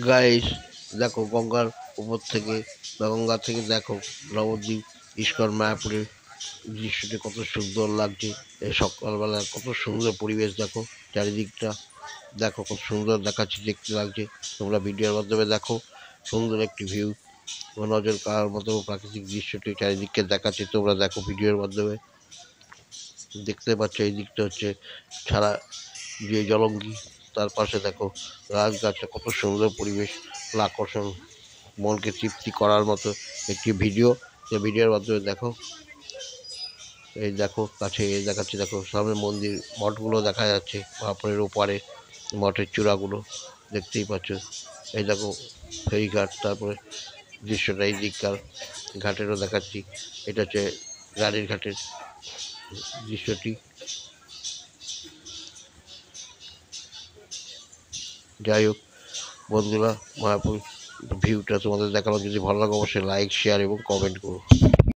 Guys, দেখো গঙ্গার উপর থেকে বা গঙ্গা থেকে দেখো নবদ্বীপ ইস্কন মায়াপুরের দৃশ্যটি কত সুন্দর লাগছে। এই সকালবেলা কত সুন্দর পরিবেশ, দেখো চারিদিকটা, দেখো কত সুন্দর দেখাচ্ছে, দেখতে লাগছে। তোমরা ভিডিওর মাধ্যমে দেখো, সুন্দর একটি ভিউ, নজর কাড়ার মতো প্রাকৃতিক দৃশ্যটি চারিদিককে দেখাচ্ছে। তোমরা দেখো ভিডিওর মাধ্যমে দেখতে পাচ্ছ, এই দিকটা হচ্ছে ছাড়া যে জলঙ্গি, তার পাশে দেখো গাছগাছটা, কত সুন্দর পরিবেশ, আকর্ষণ, মনকে তৃপ্তি করার মতো একটি ভিডিও। যে ভিডিওর মাধ্যমে দেখো, এই দেখো কাছে এই দেখাচ্ছি, দেখো সামনে মন্দির মঠগুলো দেখা যাচ্ছে, মহাপুরের ওপারে মঠের চূড়াগুলো দেখতেই পাচ্ছ। এই দেখো ফেরিঘাট, তারপরে দৃশ্যটা এই দিককার ঘাটেরও দেখাচ্ছি। এটা হচ্ছে গাড়ির ঘাটের দৃশ্যটি। যাই হোক বন্ধুরা, মায়াপুর ভিউটা তোমাদের দেখানো যদি ভালো লাগে অবশ্যই লাইক, শেয়ার এবং কমেন্ট করো।